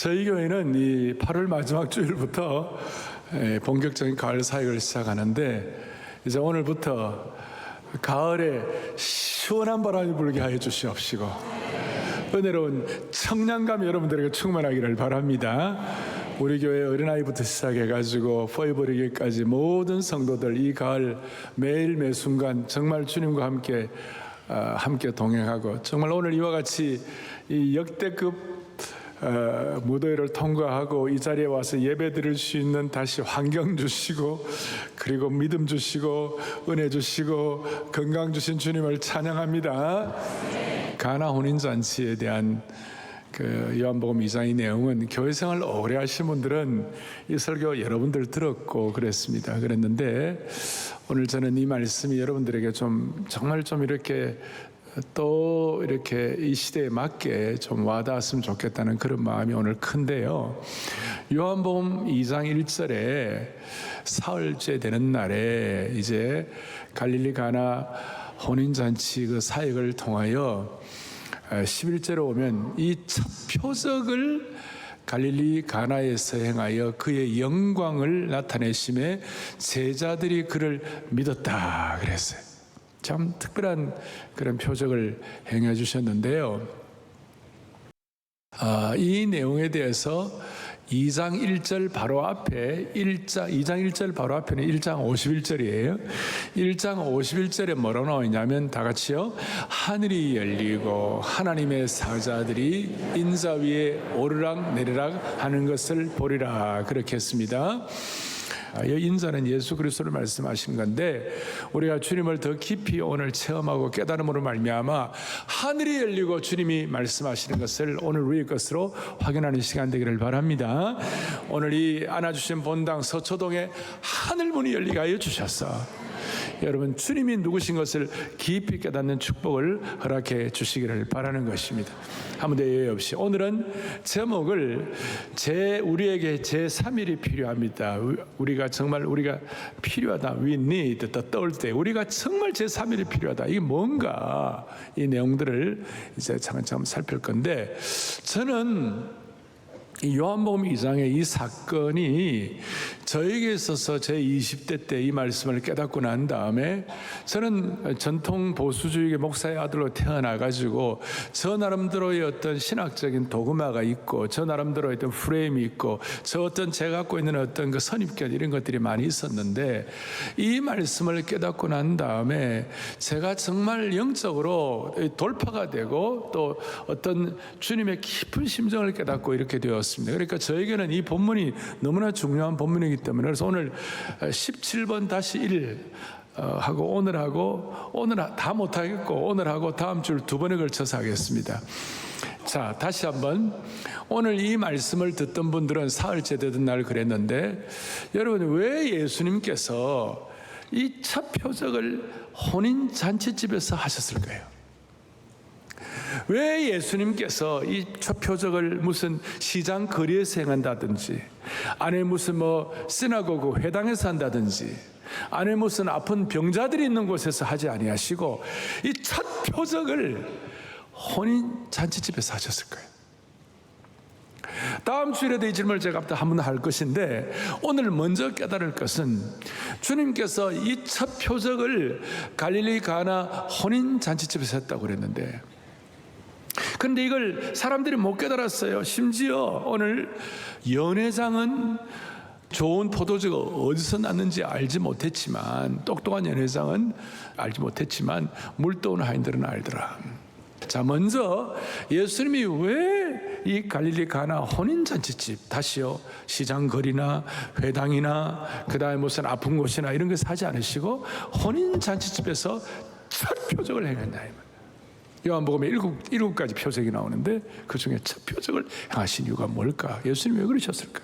저희 교회는 이 8월 마지막 주일부터 본격적인 가을 사역을 시작하는데, 이제 오늘부터 가을에 시원한 바람이 불게 하여 주시옵시고 은혜로운 청량감 여러분들에게 충만하기를 바랍니다. 우리 교회 어린아이부터 시작해가지고 포에버리기까지 모든 성도들 이 가을 매일 매 순간 정말 주님과 함께 동행하고, 정말 오늘 이와 같이 이 역대급 무더위를 통과하고 이 자리에 와서 예배 드릴 수 있는 다시 환경 주시고, 그리고 믿음 주시고 은혜 주시고 건강 주신 주님을 찬양합니다. 가나 혼인잔치에 대한 요한복음 2장의 내용은 교회 생활 오래 하신 분들은 이 설교 여러분들 들었고 그랬는데, 오늘 저는 이 말씀이 여러분들에게 정말 이렇게 또 이렇게 이 시대에 맞게 좀 와닿았으면 좋겠다는 그런 마음이 오늘 큰데요. 요한복음 2장 1절에 사흘째 되는 날에 이제 갈릴리 가나 혼인잔치 그 사역을 통하여 11절에 오면 이 첫 표적을 갈릴리 가나에서 행하여 그의 영광을 나타내심에 제자들이 그를 믿었다 그랬어요. 참 특별한 그런 표적을 행해 주셨는데요. 이 내용에 대해서 2장 1절 바로 앞에 2장 1절 바로 앞에는 1장 51절이에요. 1장 51절에 뭐라고 나오냐면 다 같이요. 하늘이 열리고 하나님의 사자들이 인자 위에 오르락 내리락 하는 것을 보리라 그렇게 했습니다. 이 인자는 예수 그리스도를 말씀하신 건데, 우리가 주님을 더 깊이 오늘 체험하고 깨달음으로 말미암아 하늘이 열리고 주님이 말씀하시는 것을 오늘 우리의 것으로 확인하는 시간 되기를 바랍니다. 오늘 이 안아주신 본당 서초동에 하늘문이 열리게 하여 주셨어. 여러분, 주님이 누구신 것을 깊이 깨닫는 축복을 허락해 주시기를 바라는 것입니다. 아무 대예 없이 오늘은 제목을 우리에게 제3일이 필요합니다. 우리가 필요하다. We need the third day. 우리가 정말 제3일이 필요하다. 이게 뭔가 이 내용들을 이제 차근차근 살필 건데, 저는 이 요한복음 2장의 이 사건이 저에게 있어서 제 20대 때 이 말씀을 깨닫고 난 다음에, 저는 전통 보수주의의 목사의 아들로 태어나가지고 저 나름대로의 어떤 신학적인 도그마가 있고, 저 나름대로의 어떤 프레임이 있고, 제가 갖고 있는 어떤 그 선입견 이런 것들이 많이 있었는데, 이 말씀을 깨닫고 난 다음에 제가 정말 영적으로 돌파가 되고 또 어떤 주님의 깊은 심정을 깨닫고 이렇게 되었습니다. 그러니까 저에게는 이 본문이 너무나 중요한 본문이기 때문에, 그래서 오늘 17번 다시 1 하고 오늘 다 못하겠고 오늘하고 다음 주 2번에 걸쳐서 하겠습니다. 자, 다시 한번 오늘 이 말씀을 듣던 분들은 사흘째 되던 날 그랬는데, 여러분, 왜 예수님께서 이 첫 표적을 혼인잔치집에서 하셨을까요? 왜 예수님께서 이 첫 표적을 무슨 시장 거리에서 행한다든지, 안에 무슨 시나고그 회당에서 한다든지, 안에 무슨 아픈 병자들이 있는 곳에서 하지 아니하시고 이 첫 표적을 혼인 잔치집에서 하셨을까요? 다음 주일에도 이 질문을 제가 한번 할 것인데, 오늘 먼저 깨달을 것은 주님께서 이 첫 표적을 갈릴리 가나 혼인 잔치집에서 했다고 그랬는데, 그런데 이걸 사람들이 못 깨달았어요. 심지어 오늘 연회장은 좋은 포도주가 어디서 났는지 알지 못했지만, 똑똑한 연회장은 알지 못했지만 물도는 하인들은 알더라. 자, 먼저 예수님이 왜 이 갈릴리 가나 혼인잔치집, 다시요, 시장 거리나 회당이나 그 다음에 무슨 아픈 곳이나 이런 것을 하지 않으시고 혼인잔치집에서 첫 표적을 행했나. 요한복음에 7가지 표적이 나오는데 그 중에 첫 표적을 행하신 이유가 뭘까? 예수님이 왜 그러셨을까?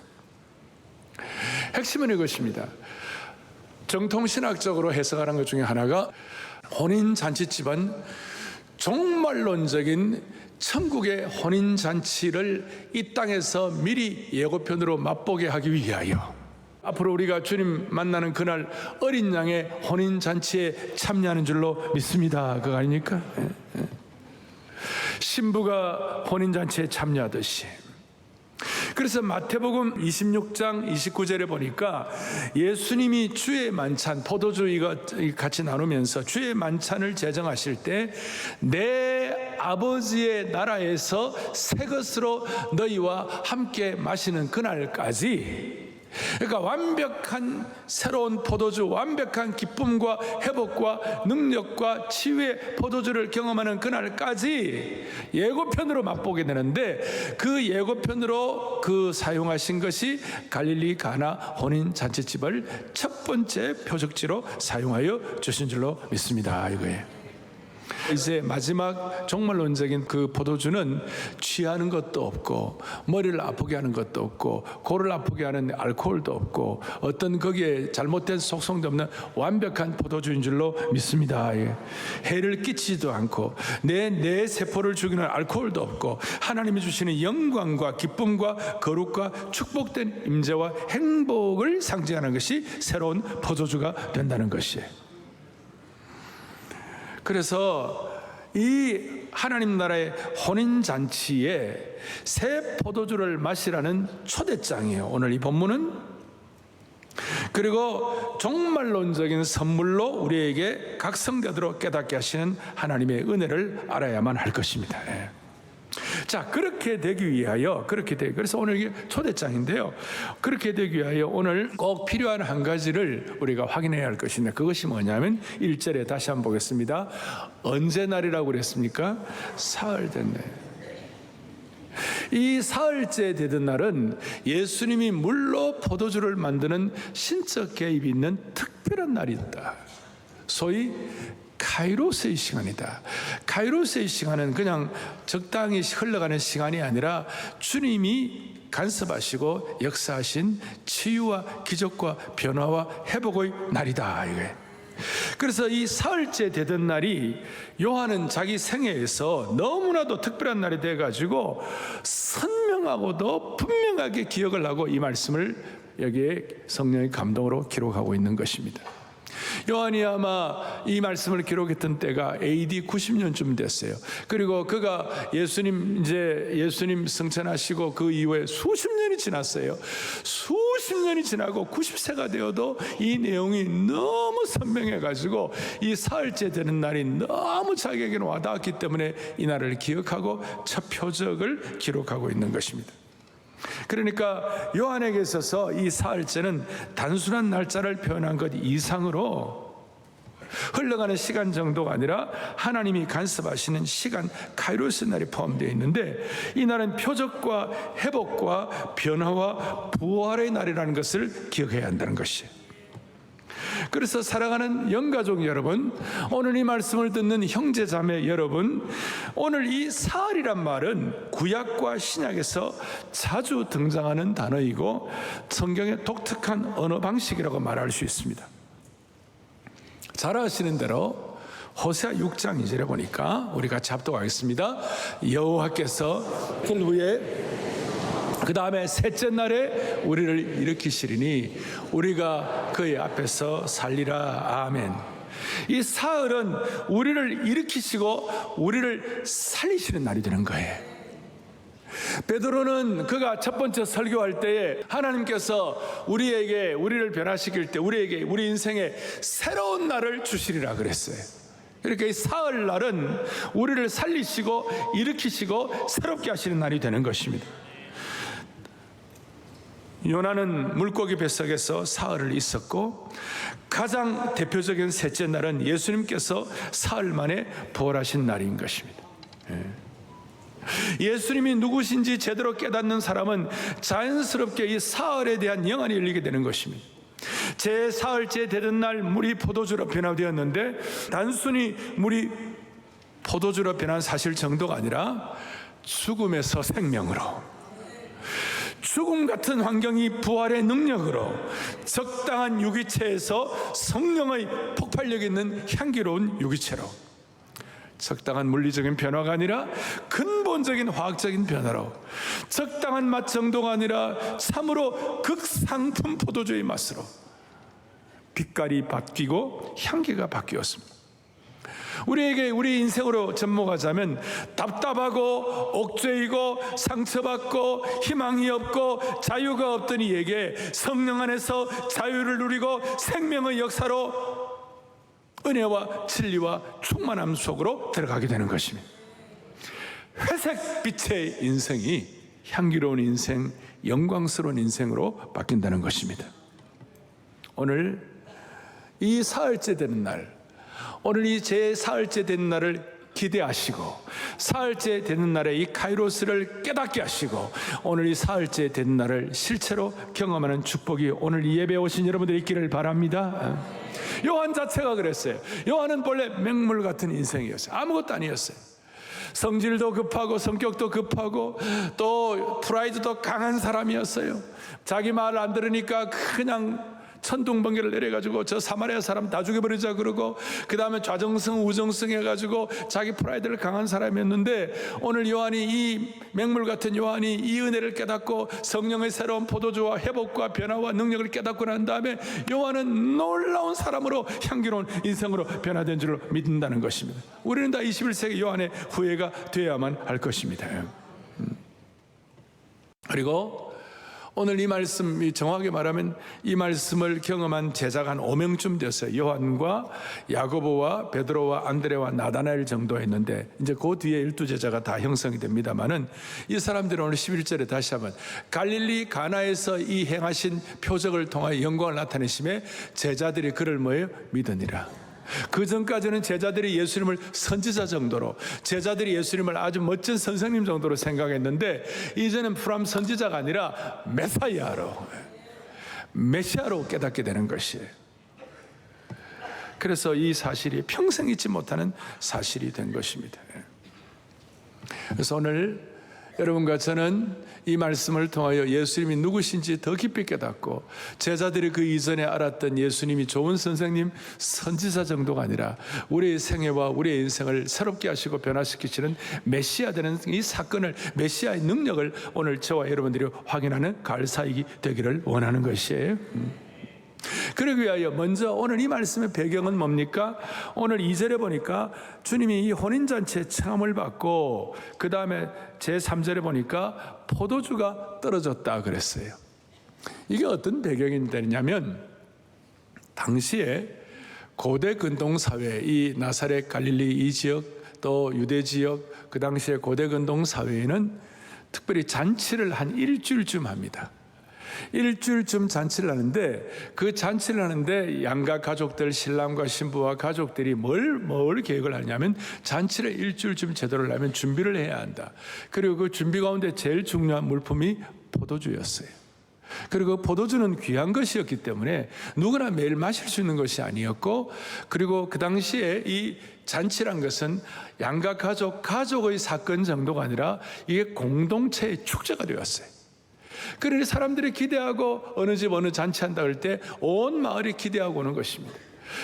핵심은 이것입니다. 정통신학적으로 해석하는 것 중에 하나가, 혼인잔치집은 종말론적인 천국의 혼인잔치를 이 땅에서 미리 예고편으로 맛보게 하기 위하여, 앞으로 우리가 주님 만나는 그날 어린 양의 혼인잔치에 참여하는 줄로 믿습니다. 그거 아닙니까? 신부가 혼인잔치에 참여하듯이 그래서 마태복음 26장 29절에 보니까 예수님이 주의 만찬, 포도주 이거 같이 나누면서 주의 만찬을 제정하실 때 내 아버지의 나라에서 새 것으로 너희와 함께 마시는 그날까지, 그러니까 완벽한 새로운 포도주, 완벽한 기쁨과 회복과 능력과 치유의 포도주를 경험하는 그날까지 예고편으로 맛보게 되는데, 그 예고편으로 그 사용하신 것이 갈릴리 가나 혼인 잔치집을 첫 번째 표적지로 사용하여 주신 줄로 믿습니다. 이거예요. 이제 마지막 종말론적인 그 포도주는 취하는 것도 없고 머리를 아프게 하는 것도 없고 고를 아프게 하는 알코올도 없고 어떤 거기에 잘못된 속성도 없는 완벽한 포도주인 줄로 믿습니다. 해를 끼치지도 않고 내 세포를 죽이는 알코올도 없고 하나님이 주시는 영광과 기쁨과 거룩과 축복된 임재와 행복을 상징하는 것이 새로운 포도주가 된다는 것이에요. 그래서 이 하나님 나라의 혼인잔치에 새 포도주를 마시라는 초대장이에요, 오늘 이 본문은. 그리고 종말론적인 선물로 우리에게 각 성자대로 깨닫게 하시는 하나님의 은혜를 알아야만 할 것입니다. 자, 그렇게 되기 위하여, 그래서 오늘 이게 초대장인데요. 그렇게 되기 위하여 오늘 꼭 필요한 한 가지를 우리가 확인해야 할 것인데, 그것이 뭐냐면 1절에 다시 한번 보겠습니다. 언제 날이라고 그랬습니까? 사흘 된 날. 이 사흘째 되던 날은 예수님이 물로 포도주를 만드는 신적 개입이 있는 특별한 날이었다. 소위 카이로스의 시간이다. 카이로스의 시간은 그냥 적당히 흘러가는 시간이 아니라 주님이 간섭하시고 역사하신 치유와 기적과 변화와 회복의 날이다, 이거예요. 그래서 이 사흘째 되던 날이 요한은 자기 생애에서 너무나도 특별한 날이 돼가지고 선명하고도 분명하게 기억을 하고 이 말씀을 여기에 성령의 감동으로 기록하고 있는 것입니다. 요한이 아마 이 말씀을 기록했던 때가 AD 90년쯤 됐어요. 그리고 그가 예수님 승천하시고 그 이후에 수십 년이 지났어요. 수십 년이 지나고 90세가 되어도 이 내용이 너무 선명해가지고 이 사흘째 되는 날이 너무 자기에게는 와닿았기 때문에 이 날을 기억하고 첫 표적을 기록하고 있는 것입니다. 그러니까 요한에게 있어서 이 사흘째는 단순한 날짜를 표현한 것 이상으로 흘러가는 시간 정도가 아니라 하나님이 간섭하시는 시간, 카이로스 날이 포함되어 있는데, 이 날은 표적과 회복과 변화와 부활의 날이라는 것을 기억해야 한다는 것이에요. 그래서 사랑하는 영가족 여러분, 오늘 이 말씀을 듣는 형제자매 여러분, 오늘 이 사흘이란 말은 구약과 신약에서 자주 등장하는 단어이고 성경의 독특한 언어 방식이라고 말할 수 있습니다. 잘 아시는 대로 호세아 6장 2절에 보니까 우리 같이 합독하겠습니다. 여호와께서 그 후에 그 다음에 셋째 날에 우리를 일으키시리니 우리가 그의 앞에서 살리라. 아멘. 이 사흘은 우리를 일으키시고 우리를 살리시는 날이 되는 거예요. 베드로는 그가 첫 번째 설교할 때에 하나님께서 우리를 변화시킬 때 우리 인생에 새로운 날을 주시리라 그랬어요. 그러니까 이 사흘날은 우리를 살리시고 일으키시고 새롭게 하시는 날이 되는 것입니다. 요나는 물고기 뱃속에서 사흘을 있었고, 가장 대표적인 셋째 날은 예수님께서 사흘 만에 부활하신 날인 것입니다. 예수님이 누구신지 제대로 깨닫는 사람은 자연스럽게 이 사흘에 대한 영안이 열리게 되는 것입니다. 제 사흘째 되던 날 물이 포도주로 변화되었는데, 단순히 물이 포도주로 변한 사실 정도가 아니라 죽음에서 생명으로, 죽음 같은 환경이 부활의 능력으로, 적당한 유기체에서 성령의 폭발력 있는 향기로운 유기체로, 적당한 물리적인 변화가 아니라 근본적인 화학적인 변화로, 적당한 맛 정도가 아니라 참으로 극상품 포도주의 맛으로 빛깔이 바뀌고 향기가 바뀌었습니다. 우리에게 우리 인생으로 접목하자면 답답하고 옥죄이고 상처받고 희망이 없고 자유가 없던 이에게 성령 안에서 자유를 누리고 생명의 역사로 은혜와 진리와 충만함 속으로 들어가게 되는 것입니다. 회색빛의 인생이 향기로운 인생, 영광스러운 인생으로 바뀐다는 것입니다. 오늘 이 사흘째 되는 날, 오늘 이 제 사흘째 되는 날을 기대하시고 사흘째 되는 날에 이 카이로스를 깨닫게 하시고 오늘 이 사흘째 되는 날을 실체로 경험하는 축복이 오늘 이 예배에 오신 여러분들이 있기를 바랍니다. 요한 자체가 그랬어요. 요한은 본래 맹물 같은 인생이었어요. 아무것도 아니었어요. 성질도 급하고 성격도 급하고 또 프라이드도 강한 사람이었어요. 자기 말 안 들으니까 그냥 천둥번개를 내려가지고 저 사마리아 사람 다 죽여버리자 그러고, 그 다음에 좌정승 우정승 해가지고 자기 프라이드를 강한 사람이었는데, 오늘 요한이, 이 맹물 같은 요한이 이 은혜를 깨닫고 성령의 새로운 포도주와 회복과 변화와 능력을 깨닫고 난 다음에 요한은 놀라운 사람으로 향기로운 인생으로 변화된 줄로 믿는다는 것입니다. 우리는 다 21세기 요한의 후예가 되어야만 할 것입니다. 그리고 오늘 이 말씀이 정확하게 말하면 이 말씀을 경험한 제자가 한 5명쯤 됐어요. 요한과 야고보와 베드로와 안드레와 나다나엘 정도 했는데, 이제 그 뒤에 12제자가 다 형성이 됩니다만은, 이 사람들은 오늘 11절에 다시 한번 갈릴리 가나에서 이 행하신 표적을 통하여 영광을 나타내심에 제자들이 그를 뭐예요? 믿으니라. 그 전까지는 제자들이 예수님을 선지자 정도로, 제자들이 예수님을 아주 멋진 선생님 정도로 생각했는데, 이제는 프람 선지자가 아니라 메시아로 깨닫게 되는 것이에요. 그래서 이 사실이 평생 잊지 못하는 사실이 된 것입니다. 그래서 오늘 여러분과 저는 이 말씀을 통하여 예수님이 누구신지 더 깊이 깨닫고, 제자들이 그 이전에 알았던 예수님이 좋은 선생님, 선지자 정도가 아니라 우리의 생애와 우리의 인생을 새롭게 하시고 변화시키시는 메시아 되는 이 사건을, 메시아의 능력을 오늘 저와 여러분들이 확인하는 가을사역이 되기를 원하는 것이에요. 그러기 위하여 먼저 오늘 이 말씀의 배경은 뭡니까? 오늘 2절에 보니까 주님이 이 혼인잔치의 청함을 받고, 그 다음에 제3절에 보니까 포도주가 떨어졌다 그랬어요. 이게 어떤 배경이 되냐면, 당시에 고대 근동사회, 이 나사렛 갈릴리 이 지역, 또 유대 지역, 그 당시에 고대 근동사회에는 특별히 잔치를 한 일주일쯤 합니다. 일주일쯤 잔치를 하는데, 그 잔치를 하는데 양가 가족들, 신랑과 신부와 가족들이 뭘 계획을 하냐면, 잔치를 일주일쯤 제대로 하려면 준비를 해야 한다. 그리고 그 준비 가운데 제일 중요한 물품이 포도주였어요. 그리고 포도주는 귀한 것이었기 때문에 누구나 매일 마실 수 있는 것이 아니었고, 그리고 그 당시에 이 잔치란 것은 양가 가족의 사건 정도가 아니라 이게 공동체의 축제가 되었어요. 그러니 사람들이 기대하고 어느 집 어느 잔치한다 할 때 온 마을이 기대하고 오는 것입니다.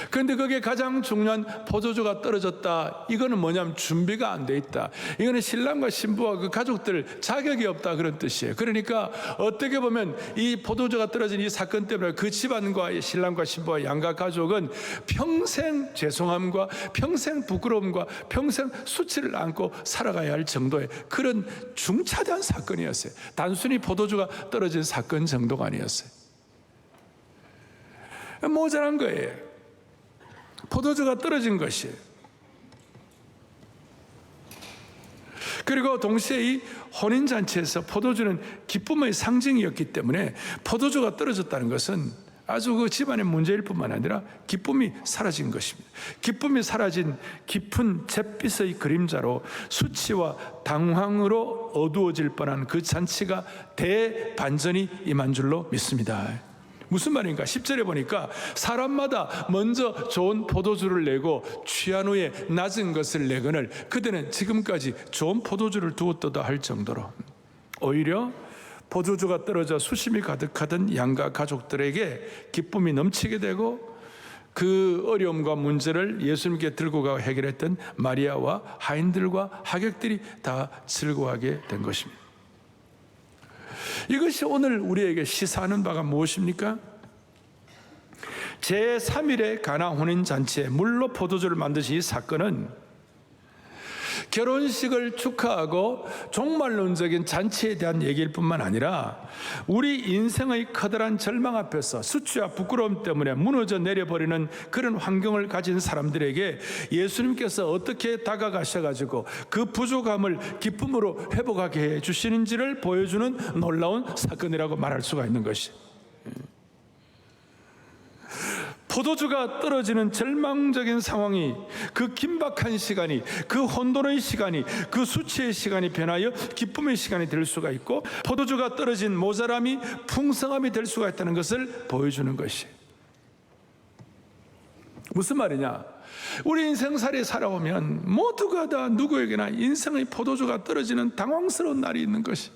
그런데 거기에 가장 중요한 포도주가 떨어졌다. 이거는 뭐냐면 준비가 안 돼 있다. 이거는 신랑과 신부와 그 가족들 자격이 없다, 그런 뜻이에요. 그러니까 어떻게 보면 이 포도주가 떨어진 이 사건 때문에 그 집안과 신랑과 신부와 양가 가족은 평생 죄송함과 평생 부끄러움과 평생 수치를 안고 살아가야 할 정도의 그런 중차대한 사건이었어요. 단순히 포도주가 떨어진 사건 정도가 아니었어요. 모자란 거예요. 포도주가 떨어진 것이에요. 그리고 동시에 이 혼인잔치에서 포도주는 기쁨의 상징이었기 때문에 포도주가 떨어졌다는 것은 아주 그 집안의 문제일 뿐만 아니라 기쁨이 사라진 것입니다. 기쁨이 사라진 깊은 잿빛의 그림자로 수치와 당황으로 어두워질 뻔한 그 잔치가 대반전이 임한 줄로 믿습니다. 무슨 말인가? 10절에 보니까 사람마다 먼저 좋은 포도주를 내고 취한 후에 낮은 것을 내거늘 그들은 지금까지 좋은 포도주를 두었도다 할 정도로, 오히려 포도주가 떨어져 수심이 가득하던 양가 가족들에게 기쁨이 넘치게 되고, 그 어려움과 문제를 예수님께 들고 가고 해결했던 마리아와 하인들과 하객들이 다 즐거워하게 된 것입니다. 이것이 오늘 우리에게 시사하는 바가 무엇입니까? 제3일에 가나 혼인잔치에 물로 포도주를 만드신 이 사건은 결혼식을 축하하고 종말론적인 잔치에 대한 얘기일 뿐만 아니라 우리 인생의 커다란 절망 앞에서 수치와 부끄러움 때문에 무너져 내려버리는 그런 환경을 가진 사람들에게 예수님께서 어떻게 다가가셔가지고 그 부족함을 기쁨으로 회복하게 해주시는지를 보여주는 놀라운 사건이라고 말할 수가 있는 것이, 포도주가 떨어지는 절망적인 상황이, 그 긴박한 시간이, 그 혼돈의 시간이, 그 수치의 시간이 변하여 기쁨의 시간이 될 수가 있고, 포도주가 떨어진 모자람이 풍성함이 될 수가 있다는 것을 보여주는 것이. 무슨 말이냐? 우리 인생살이 살아오면 모두가 다 누구에게나 인생의 포도주가 떨어지는 당황스러운 날이 있는 것이.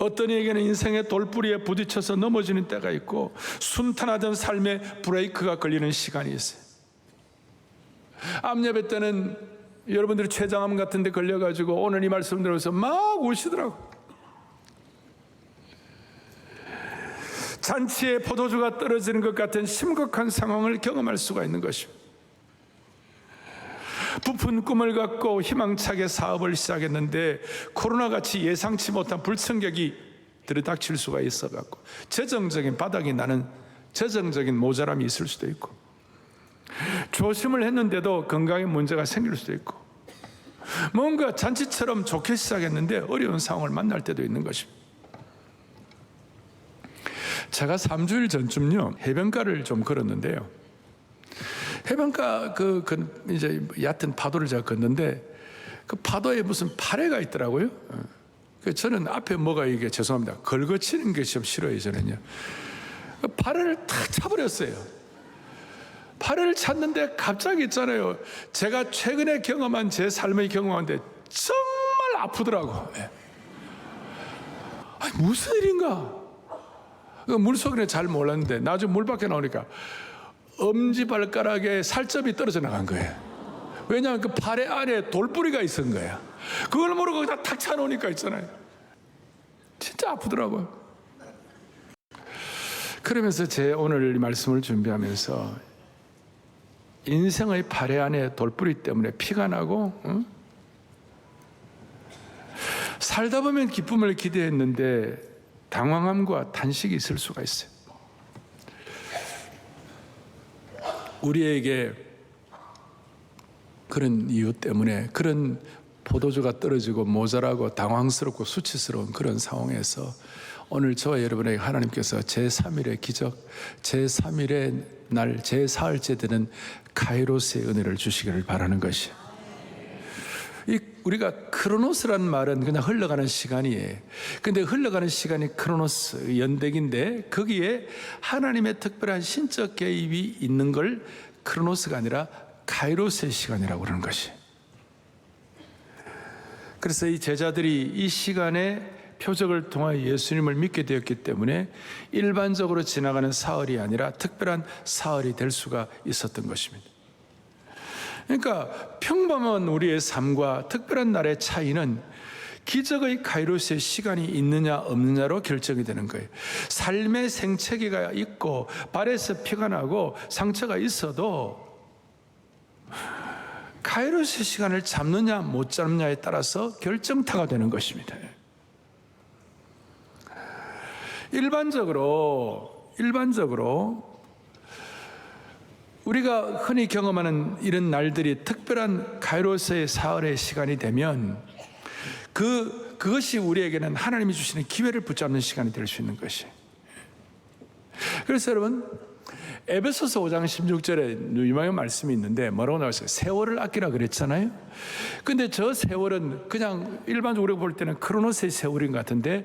어떤 이에게는 인생의 돌부리에 부딪혀서 넘어지는 때가 있고, 순탄하던 삶의 브레이크가 걸리는 시간이 있어요. 암예배 때는 여러분들이 췌장암 같은 데 걸려가지고 오늘 이 말씀 들으면서 막 우시더라고. 잔치에 포도주가 떨어지는 것 같은 심각한 상황을 경험할 수가 있는 것입니다. 부푼 꿈을 갖고 희망차게 사업을 시작했는데 코로나같이 예상치 못한 불청객이 들이닥칠 수가 있어갖고 재정적인 바닥이 나는 재정적인 모자람이 있을 수도 있고, 조심을 했는데도 건강에 문제가 생길 수도 있고, 뭔가 잔치처럼 좋게 시작했는데 어려운 상황을 만날 때도 있는 것입니다. 제가 3주일 전쯤요 해변가를 좀 걸었는데요, 해변가 이제 얕은 파도를 제가 걷는데 그 파도에 무슨 파래가 있더라고요. 저는 앞에 뭐가 이게 죄송합니다. 걸거치는 게 좀 싫어요, 저는요. 그 파래를 탁 차버렸어요. 파래를 찼는데 갑자기 있잖아요. 제가 최근에 경험한 제 삶의 경험인데 정말 아프더라고. 아니, 무슨 일인가? 물속에는 잘 몰랐는데 나중에 물 밖에 나오니까 엄지발가락에 살점이 떨어져 나간 거예요. 왜냐하면 그 팔의 안에 돌뿌리가 있었던 거야. 그걸 모르고 거기다 탁 차놓으니까 있잖아요. 진짜 아프더라고요. 그러면서 제 오늘 이 말씀을 준비하면서 인생의 팔의 안에 돌뿌리 때문에 피가 나고, 살다 보면 기쁨을 기대했는데 당황함과 탄식이 있을 수가 있어요. 우리에게 그런 이유 때문에, 그런 포도주가 떨어지고 모자라고 당황스럽고 수치스러운 그런 상황에서 오늘 저와 여러분에게 하나님께서 제3일의 기적, 제3일의 날, 제4일째 되는 카이로스의 은혜를 주시기를 바라는 것이, 우리가 크로노스라는 말은 그냥 흘러가는 시간이에요. 근데 흘러가는 시간이 크로노스, 연대기인데 거기에 하나님의 특별한 신적 개입이 있는 걸 크로노스가 아니라 카이로스의 시간이라고 그러는 것이. 그래서 이 제자들이 이 시간에 표적을 통하여 예수님을 믿게 되었기 때문에 일반적으로 지나가는 사흘이 아니라 특별한 사흘이 될 수가 있었던 것입니다. 그러니까 평범한 우리의 삶과 특별한 날의 차이는 기적의 카이로스의 시간이 있느냐 없느냐로 결정이 되는 거예요. 삶의 생채기가 있고 발에서 피가 나고 상처가 있어도 카이로스의 시간을 잡느냐 못 잡느냐에 따라서 결정타가 되는 것입니다. 일반적으로 우리가 흔히 경험하는 이런 날들이 특별한 카이로스의 사흘의 시간이 되면 그것이 우리에게는 하나님이 주시는 기회를 붙잡는 시간이 될 수 있는 것이. 그래서 여러분, 에베소서 5장 16절에 유명한 말씀이 있는데 뭐라고 나왔어요? 세월을 아끼라 그랬잖아요. 근데 저 세월은 그냥 일반적으로 볼 때는 크로노스의 세월인 것 같은데,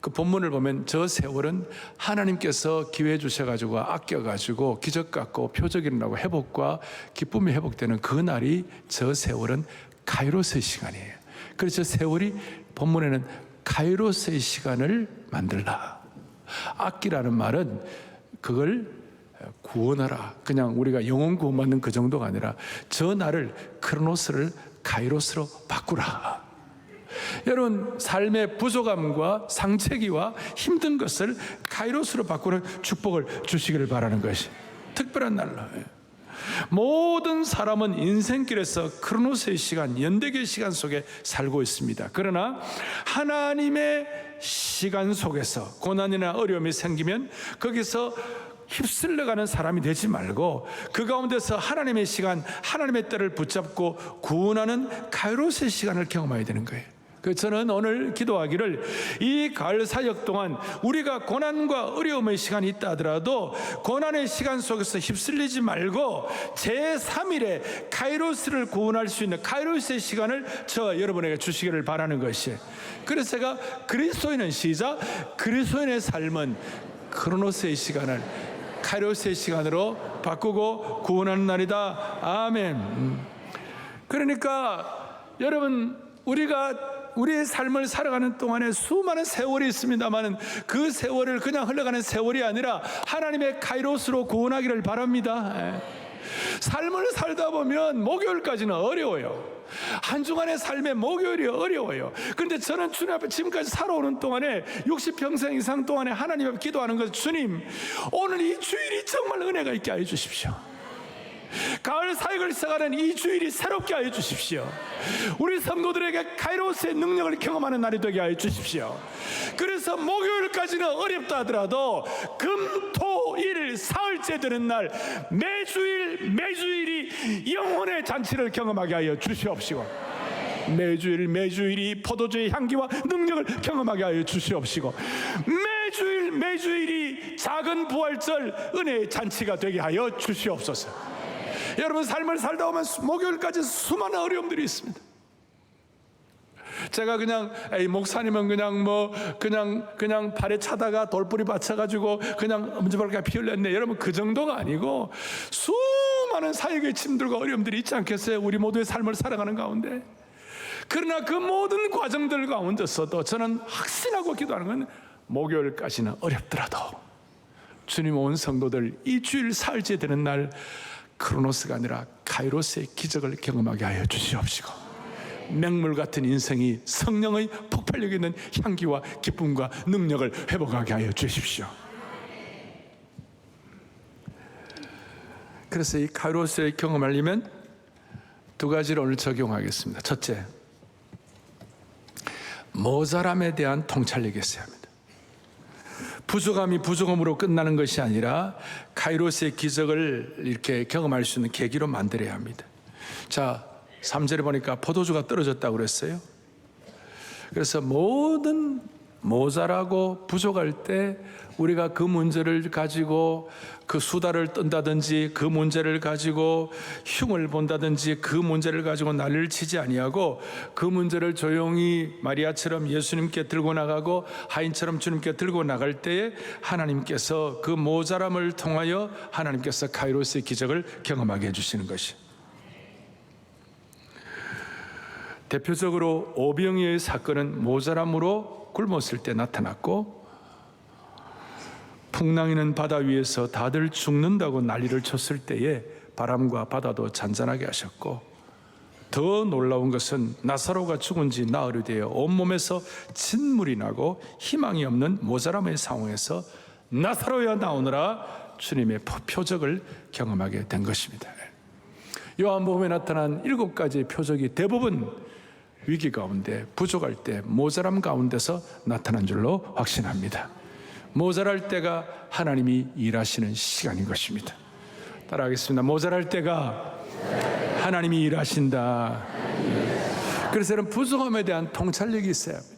그 본문을 보면 저 세월은 하나님께서 기회 주셔가지고 아껴가지고 기적 같고 표적 일어나고 회복과 기쁨이 회복되는 그 날이, 저 세월은 카이로스의 시간이에요. 그래서 세월이 본문에는 카이로스의 시간을 만들라. 아끼라는 말은 그걸 구원하라. 그냥 우리가 영혼 구원받는 그 정도가 아니라 저 날을 크로노스를 카이로스로 바꾸라. 여러분, 삶의 부족함과 상처기와 힘든 것을 카이로스로 바꾸는 축복을 주시기를 바라는 것이 특별한 날로. 모든 사람은 인생길에서 크로노스의 시간, 연대기의 시간 속에 살고 있습니다. 그러나 하나님의 시간 속에서 고난이나 어려움이 생기면 거기서 휩쓸려가는 사람이 되지 말고 그 가운데서 하나님의 시간, 하나님의 때를 붙잡고 구원하는 카이로스의 시간을 경험해야 되는 거예요. 저는 오늘 기도하기를 이 가을 사역 동안 우리가 고난과 어려움의 시간이 있다 하더라도 고난의 시간 속에서 휩쓸리지 말고 제3일에 카이로스를 구원할 수 있는 카이로스의 시간을 저 여러분에게 주시기를 바라는 것이에요. 그래서 제가 그리스도인은 시작, 그리스도인의 삶은 크로노스의 시간을 카이로스의 시간으로 바꾸고 구원하는 날이다. 아멘. 그러니까 여러분, 우리의 삶을 살아가는 동안에 수많은 세월이 있습니다만 그 세월을 그냥 흘러가는 세월이 아니라 하나님의 카이로스로 구원하기를 바랍니다. 삶을 살다 보면 목요일까지는 어려워요. 한 주간의 삶의 목요일이 어려워요. 그런데 저는 주님 앞에 지금까지 살아오는 동안에 60평생 이상 동안에 하나님 앞에 기도하는 것은 주님, 오늘 이 주일이 정말 은혜가 있게 하여 주십시오. 가을 사역을 시작하는 이 주일이 새롭게 하여 주십시오. 우리 성도들에게 카이로스의 능력을 경험하는 날이 되게 하여 주십시오. 그래서 목요일까지는 어렵다 하더라도 금, 토, 일, 사흘째 되는 날 매주일이 영혼의 잔치를 경험하게 하여 주시옵시고, 매주일이 포도주의 향기와 능력을 경험하게 하여 주시옵시고, 매주일이 작은 부활절 은혜의 잔치가 되게 하여 주시옵소서. 여러분, 삶을 살다 보면 목요일까지 수많은 어려움들이 있습니다. 제가 그냥 목사님은 그냥 발에 차다가 돌뿌리 받쳐가지고 그냥 엄지발가락 피 흘렸네, 여러분 그 정도가 아니고 수많은 사역의 짐들과 어려움들이 있지 않겠어요? 우리 모두의 삶을 살아가는 가운데. 그러나 그 모든 과정들 가운데서도 저는 확신하고 기도하는 건 목요일까지는 어렵더라도 주님, 온 성도들 이 주일 사흘째 되는 날 크로노스가 아니라 카이로스의 기적을 경험하게 하여 주시옵시고, 맹물 같은 인생이 성령의 폭발력 있는 향기와 기쁨과 능력을 회복하게 하여 주십시오. 그래서 이 카이로스를 경험하려면 두 가지를 오늘 적용하겠습니다. 첫째, 모자람에 대한 통찰력이 있어야 합니다. 부족함이 부족함으로 끝나는 것이 아니라 카이로스의 기적을 이렇게 경험할 수 있는 계기로 만들어야 합니다. 자, 3절에 보니까 포도주가 떨어졌다고 그랬어요. 그래서 모든 모자라고 부족할 때 우리가 그 문제를 가지고 그 수다를 떤다든지 그 문제를 가지고 흉을 본다든지 그 문제를 가지고 난리를 치지 아니하고 그 문제를 조용히 마리아처럼 예수님께 들고 나가고 하인처럼 주님께 들고 나갈 때에 하나님께서 그 모자람을 통하여 하나님께서 카이로스의 기적을 경험하게 해주시는 것이. 대표적으로 오병이어의 사건은 모자람으로 굶었을 때 나타났고, 풍랑이는 바다 위에서 다들 죽는다고 난리를 쳤을 때에 바람과 바다도 잔잔하게 하셨고, 더 놀라운 것은 나사로가 죽은 지 나흘이 되어 온몸에서 진물이 나고 희망이 없는 모자람의 상황에서 나사로야 나오너라 주님의 표적을 경험하게 된 것입니다. 요한복음에 나타난 7가지의 표적이 대부분 위기 가운데, 부족할 때, 모자람 가운데서 나타난 줄로 확신합니다. 모자랄 때가 하나님이 일하시는 시간인 것입니다. 따라하겠습니다. 모자랄 때가 하나님이 일하신다. 그래서 여러분, 부족함에 대한 통찰력이 있어야 합니다.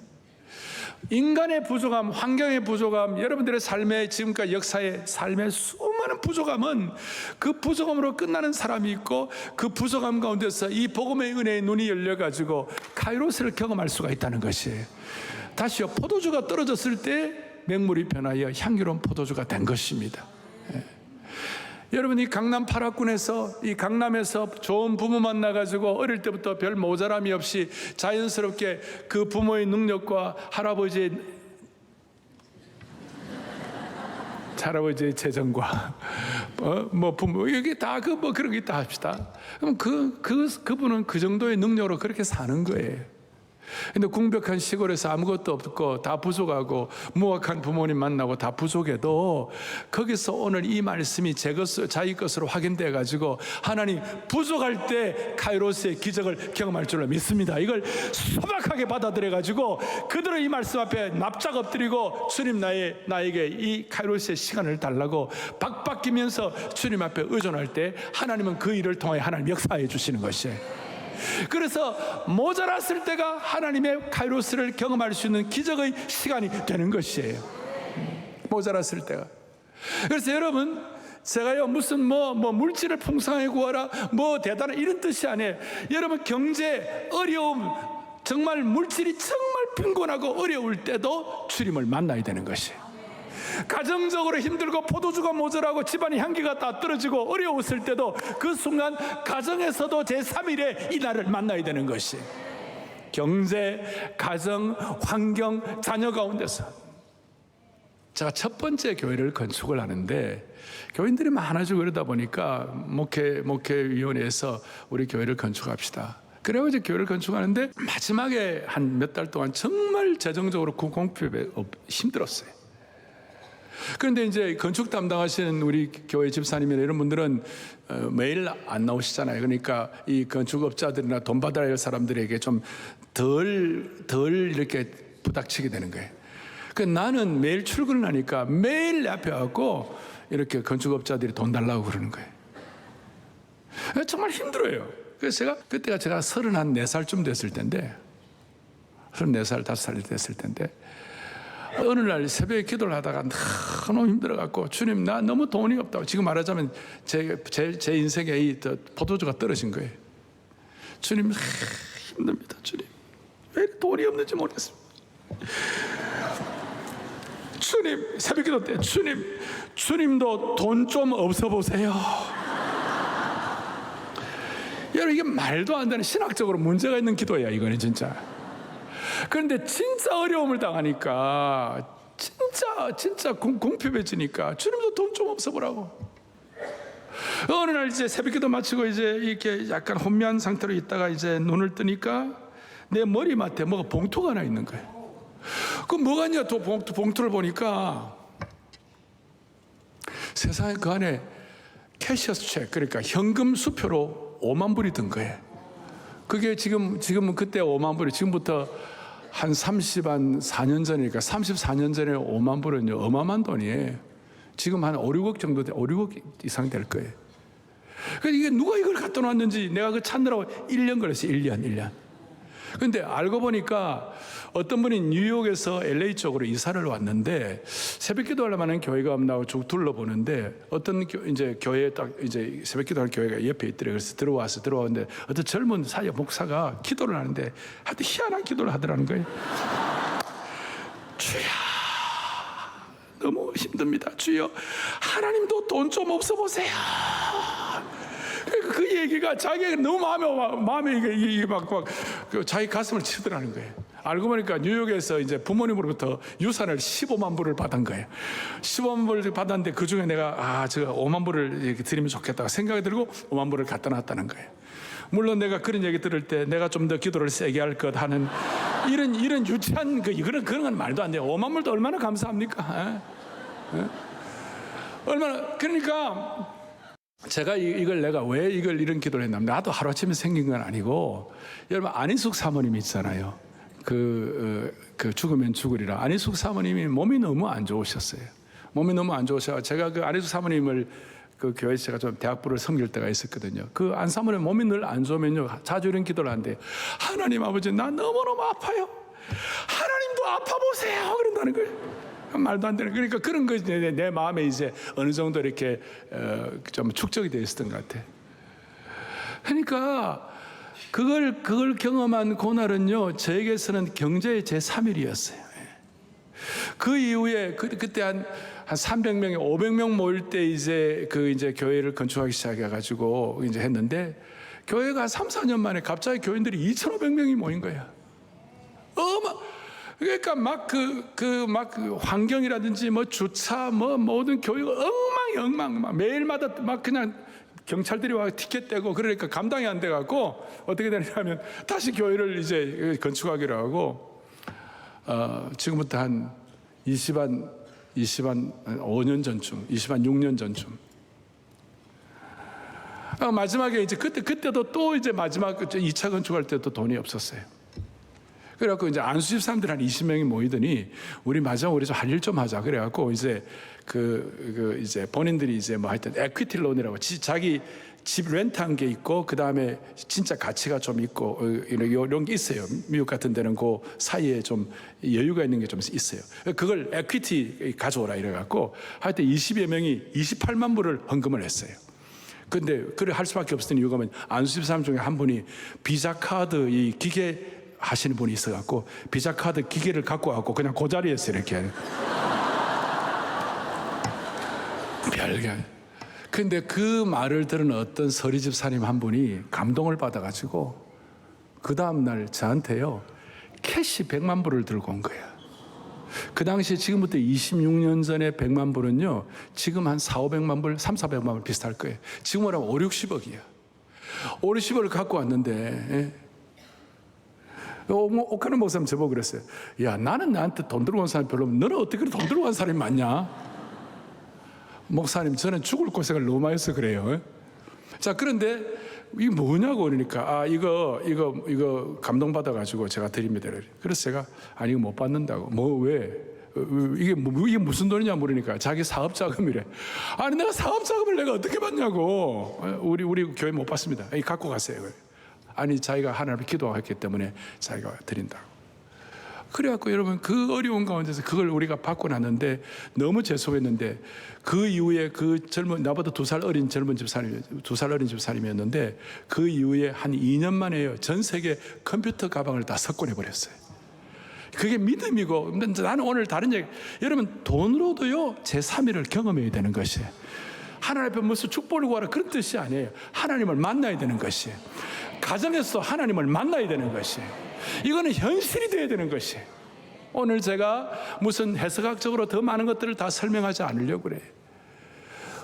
인간의 부족함, 환경의 부족함, 여러분들의 삶의 지금까지 역사의 삶의 수많은 부족함은 그 부족함으로 끝나는 사람이 있고, 그 부족함 가운데서 이 복음의 은혜의 눈이 열려가지고 카이로스를 경험할 수가 있다는 것이에요. 다시요, 포도주가 떨어졌을 때 맹물이 변하여 향기로운 포도주가 된 것입니다. 여러분, 이 강남 8학군에서, 이 강남에서 좋은 부모 만나가지고 어릴 때부터 별 모자람이 없이 자연스럽게 그 부모의 능력과 할아버지의 재정과 부모, 이게 다 그런 게 있다 합시다. 그럼 그분은 그 정도의 능력으로 그렇게 사는 거예요. 근데 궁벽한 시골에서 아무것도 없고 다 부족하고 무학한 부모님 만나고 다 부족해도 거기서 오늘 이 말씀이 자기 것으로 확인돼 가지고 하나님 부족할 때 카이로스의 기적을 경험할 줄로 믿습니다. 이걸 소박하게 받아들여 가지고 그들은 이 말씀 앞에 납작 엎드리고 주님 나에게 이 카이로스의 시간을 달라고 박박기면서 주님 앞에 의존할 때 하나님은 그 일을 통해 하나님 역사해 주시는 것이에요. 그래서 모자랐을 때가 하나님의 카이로스를 경험할 수 있는 기적의 시간이 되는 것이에요. 모자랐을 때가. 그래서 여러분, 제가요 무슨 물질을 풍성하게 구하라 대단한 이런 뜻이 아니에요. 여러분, 경제 어려움, 정말 물질이 정말 빈곤하고 어려울 때도 주님을 만나야 되는 것이에요. 가정적으로 힘들고 포도주가 모자라고 집안의 향기가 다 떨어지고 어려웠을 때도 그 순간 가정에서도 제3일에 이 날을 만나야 되는 것이 경제, 가정, 환경, 자녀 가운데서. 제가 첫 번째 교회를 건축을 하는데 교인들이 많아지고 그러다 보니까 목회위원회에서 우리 교회를 건축합시다. 그래서 이제 교회를 건축하는데 마지막에 한 몇 달 동안 정말 재정적으로 공급에 힘들었어요. 그런데 이제 건축 담당하시는 우리 교회 집사님이나 이런 분들은 매일 안 나오시잖아요. 그러니까 이 건축업자들이나 돈 받아야 할 사람들에게 좀 덜 이렇게 부닥치게 되는 거예요. 그러니까 나는 매일 출근을 하니까 매일 내 앞에 와서 이렇게 건축업자들이 돈 달라고 그러는 거예요. 정말 힘들어요. 그래서 그때가 제가 34살쯤 됐을 텐데 34살, 5살 됐을 텐데 어느 날 새벽에 기도를 하다가 너무 힘들어갖고 주님 나 너무 돈이 없다고, 지금 말하자면 제 인생에 이 포도주가 떨어진 거예요. 주님 힘듭니다. 주님 왜 이렇게 돈이 없는지 모르겠습니다. 주님, 새벽 기도 때 주님도 돈 좀 없어 보세요. 여러분, 이게 말도 안 되는 신학적으로 문제가 있는 기도야 이거는 진짜. 그런데 진짜 어려움을 당하니까 진짜 궁핍해지니까 주님도 돈 좀 없어 보라고. 어느 날 이제 새벽기도 마치고 이제 이렇게 약간 혼미한 상태로 있다가 이제 눈을 뜨니까 내 머리맡에 뭐가 봉투가 하나 있는 거예요. 그 뭐가 있냐 또 봉투를 보니까 세상에 그 안에 캐셔스 책, 그러니까 현금 수표로 5만 불이 든 거예요. 그게 지금은 그때 5만 불이 지금부터 한 4년 전이니까 34년 전에 5만 불은 어마어마한 돈이에요. 지금 한 5, 6억 정도 5, 6억 이상 될 거예요. 그러니까 이게 누가 이걸 갖다 놨는지 내가 그 찾느라고 1년 걸렸어요. 1년. 근데 알고 보니까 어떤 분이 뉴욕에서 LA 쪽으로 이사를 왔는데 새벽 기도할 만한 교회가 없나 쭉 둘러보는데 어떤 이제 교회에 딱 이제 새벽 기도할 교회가 옆에 있더래요. 그래서 들어왔는데 어떤 젊은 사회 목사가 기도를 하는데 하여튼 희한한 기도를 하더라는 거예요. 주여, 너무 힘듭니다. 주여, 하나님도 돈 좀 없어 보세요. 그 얘기가 자기가 너무 마음에 이게 막 자기 가슴을 치더라는 거예요. 알고 보니까 뉴욕에서 이제 부모님으로부터 유산을 15만 불을 받은 거예요. 15만 불을 받았는데 그 중에 내가 제가 5만 불을 이렇게 드리면 좋겠다고 생각이 들고 5만 불을 갖다 놨다는 거예요. 물론 내가 그런 얘기 들을 때 내가 좀 더 기도를 세게 할 것 하는 이런 유치한 그런 건 말도 안 돼요. 5만 불도 얼마나 감사합니까? 얼마나. 그러니까 제가 내가 왜 이런 기도를 했냐면 나도 하루아침에 생긴 건 아니고, 여러분 안희숙 사모님 있잖아요. 그 죽으면 죽으리라. 안희숙 사모님이 몸이 너무 안 좋으셨어요. 몸이 너무 안 좋으셔. 제가 그 안희숙 사모님을 그 교회에서 제가 좀 대학부를 섬길 때가 있었거든요. 그 안 사모님 몸이 늘 안 좋으면요 자주 이런 기도를 하는데, 하나님 아버지 나 너무너무 아파요. 하나님도 아파 보세요. 그런다는 거예요. 말도 안 되는. 그러니까 그런 것이 내 마음에 이제 어느 정도 이렇게 좀 축적이 되어 있었던 것 같아. 그러니까 그걸 경험한 그날은요 저에게서는 경제의 제3일이었어요. 그 이후에 그때 한 300명이 500명 모일 때 이제 교회를 건축하기 시작해가지고 이제 했는데, 교회가 한 3, 4년 만에 갑자기 교인들이 2,500명이 모인 거야. 그러니까 막 환경이라든지 뭐 주차 모든 교회가 엉망 매일마다 막 그냥 경찰들이 와 티켓 떼고 그러니까 감당이 안 돼갖고 어떻게 되냐면 다시 교회를 이제 건축하기로 하고 지금부터 한 20한 5년 전쯤, 6년 전쯤. 마지막에 이제 그때도 또 이제 마지막 2차 건축할 때도 돈이 없었어요. 그래갖고 이제 안수집 사람들 한 20명이 모이더니 우리 마지막으로 우리 좀 할 일 좀 하자. 그래갖고 이제 이제 본인들이 이제 뭐 하여튼 에퀴티 론이라고 자기 집 렌트한 게 있고 그 다음에 진짜 가치가 좀 있고 이런 게 있어요. 미국 같은 데는 그 사이에 좀 여유가 있는 게 좀 있어요. 그걸 에퀴티 가져오라 이래갖고 하여튼 20여 명이 28만 불을 헌금을 했어요. 근데 그래 할 수밖에 없었던 이유가 뭐냐, 안수집 사람 중에 한 분이 비자 카드 이 기계 하시는 분이 있어갖고 비자 카드 기계를 갖고 와갖고 그냥 그 자리에서 이렇게 별게. 근데 그 말을 들은 어떤 서리집 사님 한 분이 감동을 받아가지고 그 다음날 저한테요 캐시 100만 불을 들고 온 거야. 그 당시에 지금부터 26년 전에 100만 불은요 지금 한 400만 불, 400만 불 비슷할 거예요. 지금으로 하면 5, 60억이야 5, 60억을 갖고 왔는데 오카노 목사님 저보고 그랬어요. 야, 나는 나한테 돈 들고 온 사람이 별로 없는데 너는 어떻게 돈 들고 온 사람이 많냐? 목사님, 저는 죽을 고생을 너무 많이 해서 그래요. 자, 그런데 이게 뭐냐고 그러니까 이거 감동받아가지고 제가 드립니다. 그래서 제가 아니 이거 못 받는다고. 뭐 왜? 이게 무슨 돈이냐 물으니까 자기 사업 자금이래. 아니 내가 사업 자금을 내가 어떻게 받냐고. 우리 교회 못 받습니다. 갖고 가세요. 아니 자기가 하나님을 기도했기 때문에 자기가 드린다고. 그래갖고 여러분 그 어려운 가운데서 그걸 우리가 받고 났는데 너무 죄송했는데 그 이후에 그 젊은 나보다 2살 어린 젊은 집사님 2살 어린 집사님이었는데 그 이후에 한 2년 만에요 전 세계 컴퓨터 가방을 다 석권해 버렸어요. 그게 믿음이고. 나는 오늘 다른 얘기, 여러분 돈으로도요 제3위를 경험해야 되는 것이에요. 하나님 앞에 무슨 축복을 구하라 그런 뜻이 아니에요. 하나님을 만나야 되는 것이에요. 가정에서도 하나님을 만나야 되는 것이에요. 이거는 현실이 되어야 되는 것이에요. 오늘 제가 무슨 해석학적으로 더 많은 것들을 다 설명하지 않으려고 그래요.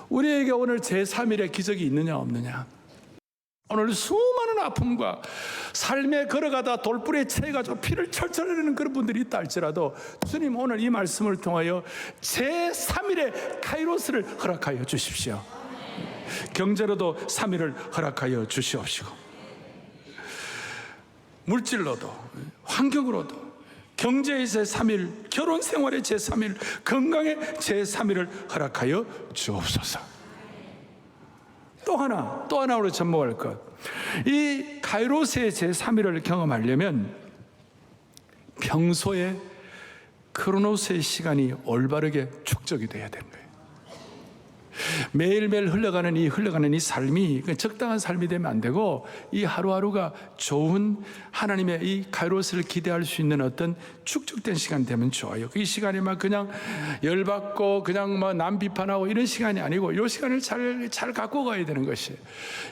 우리에게 오늘 제3일의 기적이 있느냐 없느냐. 오늘 수많은 아픔과 삶에 걸어가다 돌불에 채가지고 피를 철철 흘리는 그런 분들이 있다 할지라도 주님 오늘 이 말씀을 통하여 제3일의 카이로스를 허락하여 주십시오. 경제로도 3일을 허락하여 주시옵시고 물질로도 환경으로도 경제의 제3일, 결혼 생활의 제3일, 건강의 제3일을 허락하여 주옵소서. 또 하나 우리 접목할 것. 이 카이로스의 제3일을 경험하려면 평소에 크로노스의 시간이 올바르게 축적이 돼야 되는 거예요. 매일매일 흘러가는 이 삶이 적당한 삶이 되면 안 되고 이 하루하루가 좋은 하나님의 이 카이로스를 기대할 수 있는 어떤 축적된 시간 되면 좋아요. 이 시간이 막 그냥 열받고 그냥 막 남 비판하고 이런 시간이 아니고 이 시간을 잘 갖고 가야 되는 것이에요.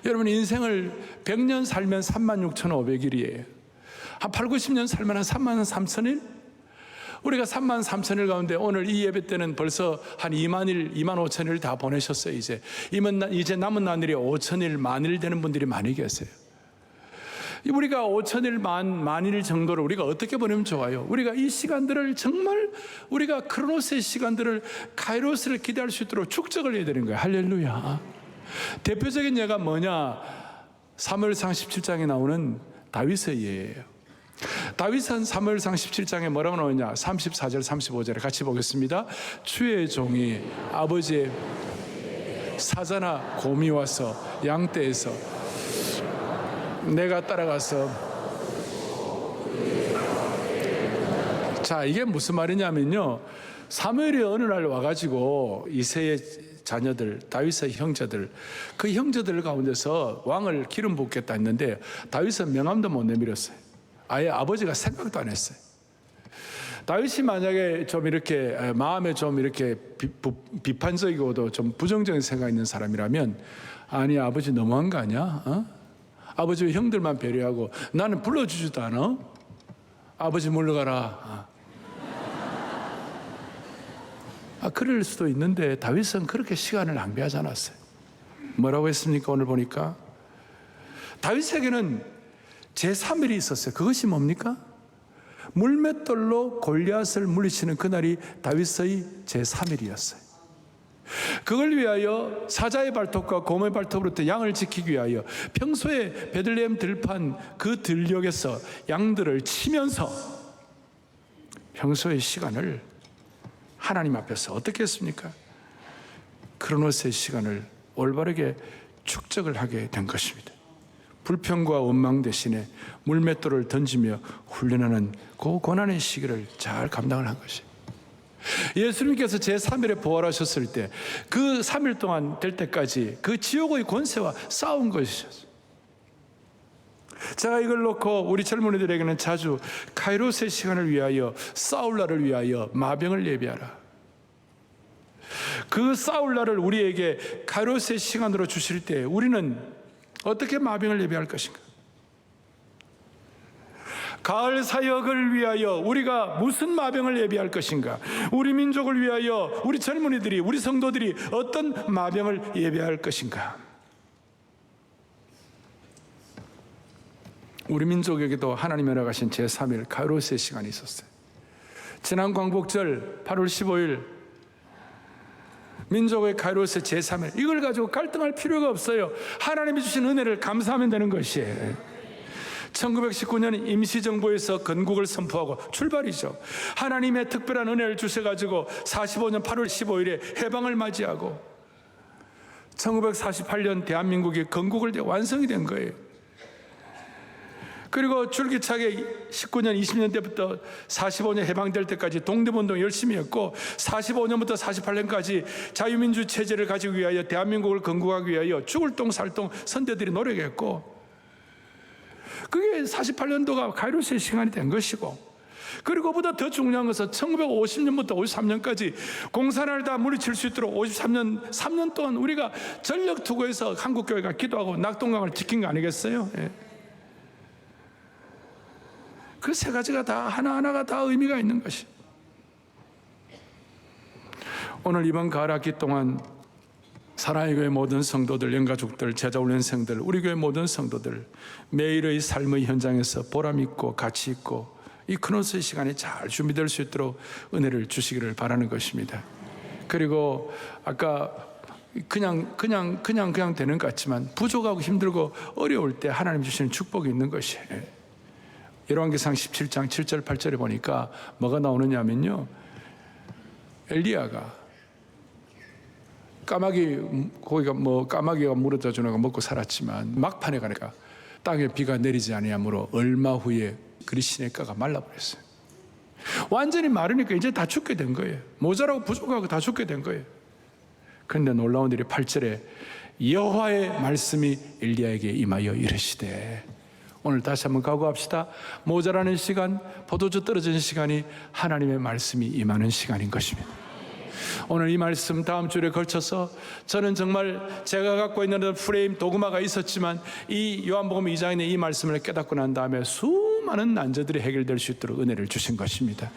여러분 인생을 100년 살면 36,500일이에요. 한 8, 90년 살면 한 33,000일? 우리가 33,000일 가운데 오늘 이 예배 때는 벌써 한 2만 5천일 다 보내셨어요. 이제 남은 날이 5천일, 만일 되는 분들이 많이 계세요. 우리가 5천일, 만일 정도를 우리가 어떻게 보내면 좋아요? 우리가 이 시간들을 정말 우리가 크로노스의 시간들을 카이로스를 기대할 수 있도록 축적을 해야 되는 거예요. 할렐루야. 대표적인 예가 뭐냐? 사무엘상 17장에 나오는 다윗의 예예요. 다윗은 사무엘상 17장에 뭐라고 나오냐? 34절 35절에 같이 보겠습니다. 주의 종이 아버지의 사자나 곰이 와서 양떼에서 내가 따라가서. 자, 이게 무슨 말이냐면요, 사무엘이 어느 날 와가지고 이새의 자녀들, 다윗의 형제들, 그 형제들 가운데서 왕을 기름 붓겠다 했는데 다윗은 명함도 못 내밀었어요. 아예 아버지가 생각도 안 했어요. 다윗이 만약에 좀 이렇게 마음에 좀 이렇게 비판적이고도 좀 부정적인 생각 있는 사람이라면, 아니 아버지 너무한 거 아니야? 아버지 형들만 배려하고 나는 불러주지도 않아? 아버지 물러가라. 그럴 수도 있는데 다윗은 그렇게 시간을 낭비하지 않았어요. 뭐라고 했습니까? 오늘 보니까 다윗에게는 제3일이 있었어요. 그것이 뭡니까? 물맷돌로 골리앗을 물리치는 그날이 다윗의 제3일이었어요. 그걸 위하여 사자의 발톱과 곰의 발톱으로부터 양을 지키기 위하여 평소에 베들레헴 들판 그 들녘에서 양들을 치면서 평소의 시간을 하나님 앞에서 어떻게 했습니까? 크로노스의 시간을 올바르게 축적을 하게 된 것입니다. 불평과 원망 대신에 물맷돌을 던지며 훈련하는 그 고난의 시기를 잘 감당을 한 것이에요. 예수님께서 제3일에 부활하셨을 때 그 3일 동안 될 때까지 그 지옥의 권세와 싸운 것이었어요. 제가 이걸 놓고 우리 젊은이들에게는 자주 카이로스의 시간을 위하여, 싸울 날을 위하여 마병을 예비하라. 그 싸울 날을 우리에게 카이로스의 시간으로 주실 때 우리는 어떻게 마병을 예비할 것인가? 가을 사역을 위하여 우리가 무슨 마병을 예비할 것인가? 우리 민족을 위하여 우리 젊은이들이, 우리 성도들이 어떤 마병을 예비할 것인가? 우리 민족에게도 하나님이 허락하신 제3일 카이로스의 시간이 있었어요. 지난 광복절 8월 15일 민족의 카이로스 제3일, 이걸 가지고 갈등할 필요가 없어요. 하나님이 주신 은혜를 감사하면 되는 것이에요. 1919년 임시정부에서 건국을 선포하고 출발이죠. 하나님의 특별한 은혜를 주셔가지고 45년 8월 15일에 해방을 맞이하고 1948년 대한민국이 건국을 완성이 된 거예요. 그리고 줄기차게 19년 20년 때부터 45년 해방될 때까지 독립운동 열심히 했고 45년부터 48년까지 자유민주 체제를 가지기 위하여 대한민국을 건국하기 위하여 죽을 똥 살 똥 선대들이 노력했고, 그게 48년도가 카이로스의 시간이 된 것이고, 그리고 그보다 더 중요한 것은 1950년부터 53년까지 공산을 다 물리칠 수 있도록 53년 3년 동안 우리가 전력 투구해서 한국교회가 기도하고 낙동강을 지킨 거 아니겠어요? 예. 그 세 가지가 다 하나하나가 다 의미가 있는 것이. 오늘 이번 가을 학기 동안 사랑의 교회 모든 성도들, 영가족들, 제자훈련생들, 우리 교회 모든 성도들 매일의 삶의 현장에서 보람 있고 가치 있고 이 크로노스의 시간이 잘 준비될 수 있도록 은혜를 주시기를 바라는 것입니다. 그리고 아까 그냥 되는 것 같지만 부족하고 힘들고 어려울 때 하나님 주시는 축복이 있는 것이에요. 열왕기상 17장 7절 8절에 보니까 뭐가 나오느냐면요, 엘리야가 까마귀가 물어다 주는 거 먹고 살았지만 막판에 가니까 땅에 비가 내리지 아니하므로 얼마 후에 그리 시냇가가 말라버렸어요. 완전히 마르니까 이제 다 죽게 된 거예요. 모자라고 부족하고 다 죽게 된 거예요. 그런데 놀라운 일이 8절에 여호와의 말씀이 엘리야에게 임하여 이르시되, 오늘 다시 한번 각오합시다. 모자라는 시간, 포도주 떨어지는 시간이 하나님의 말씀이 임하는 시간인 것입니다. 오늘 이 말씀 다음 주에 걸쳐서 저는 정말 제가 갖고 있는 프레임 도구마가 있었지만 이 요한복음 2장에 있는 이 말씀을 깨닫고 난 다음에 수많은 난제들이 해결될 수 있도록 은혜를 주신 것입니다.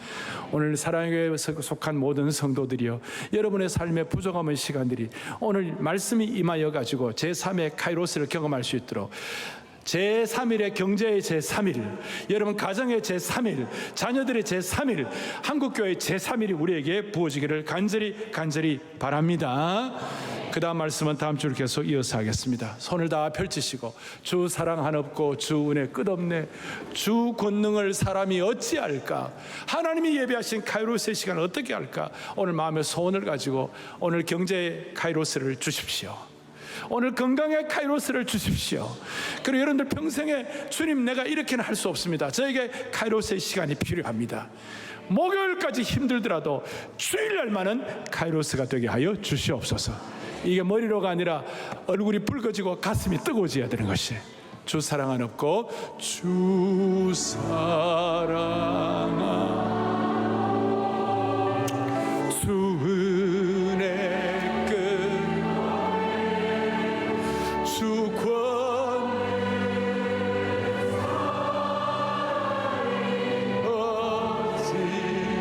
오늘 사랑의 교회에 속한 모든 성도들이요, 여러분의 삶의 부족함의 시간들이 오늘 말씀이 임하여 가지고 제3의 카이로스를 경험할 수 있도록, 제3일의 경제의 제3일, 여러분 가정의 제3일, 자녀들의 제3일, 한국교회의 제3일이 우리에게 부어지기를 간절히 바랍니다. 그 다음 말씀은 다음 주를 계속 이어서 하겠습니다. 손을 다 펼치시고, 주 사랑 한없고 주 은혜 끝없네, 주 권능을 사람이 어찌할까, 하나님이 예비하신 카이로스의 시간을 어떻게 할까, 오늘 마음의 소원을 가지고 오늘 경제의 카이로스를 주십시오. 오늘 건강의 카이로스를 주십시오. 그리고 여러분들 평생에 주님 내가 이렇게는 할 수 없습니다, 저에게 카이로스의 시간이 필요합니다, 목요일까지 힘들더라도 주일날만은 카이로스가 되게 하여 주시옵소서. 이게 머리로가 아니라 얼굴이 붉어지고 가슴이 뜨거워져야 되는 것이. 주 사랑은 없고 주 사랑아 주 은혜 끝 주 권 어찌할까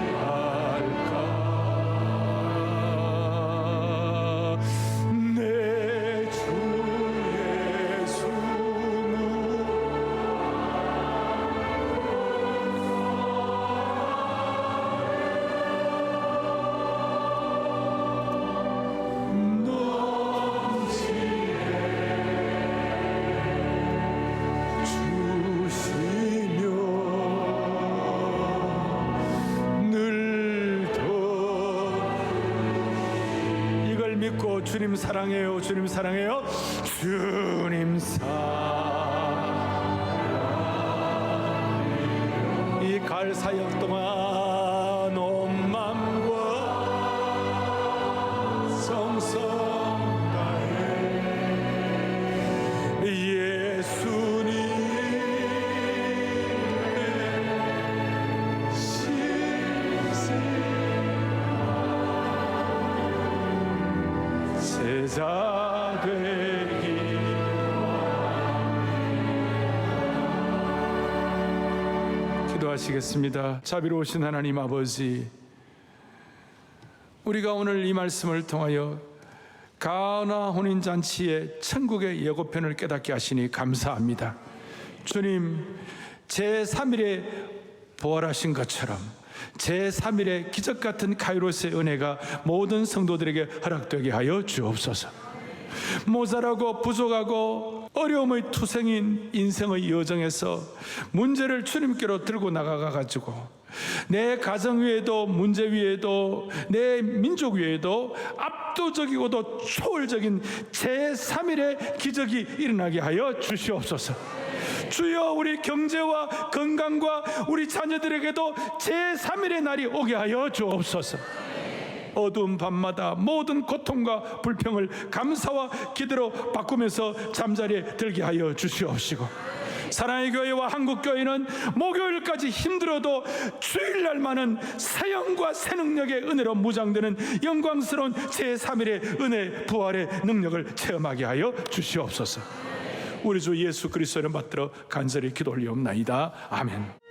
내 주 믿고 주님 사랑해요, 주님 사랑해요, 주님 사랑해요. 이 가을 사역 동안 온 맘과 정성 다해 예수님의 신세 제자 되기 기도하시겠습니다. 자비로우신 하나님 아버지, 우리가 오늘 이 말씀을 통하여 가나 혼인잔치의 천국의 예고편을 깨닫게 하시니 감사합니다. 주님, 제3일에 부활하신 것처럼 제3일의 기적 같은 카이로스의 은혜가 모든 성도들에게 허락되게 하여 주옵소서. 모자라고 부족하고 어려움의 투생인 인생의 여정에서 문제를 주님께로 들고 나가가지고 내 가정 위에도 문제 위에도 내 민족 위에도 압도적이고도 초월적인 제3일의 기적이 일어나게 하여 주시옵소서. 주여, 우리 경제와 건강과 우리 자녀들에게도 제3일의 날이 오게 하여 주옵소서. 어두운 밤마다 모든 고통과 불평을 감사와 기도로 바꾸면서 잠자리에 들게 하여 주시옵시고, 사랑의 교회와 한국교회는 목요일까지 힘들어도 주일날만은 사형과 새 능력의 은혜로 무장되는 영광스러운 제3일의 은혜 부활의 능력을 체험하게 하여 주시옵소서. 우리 주 예수 그리스도를 받들어 간절히 기도 올리옵나이다. 아멘.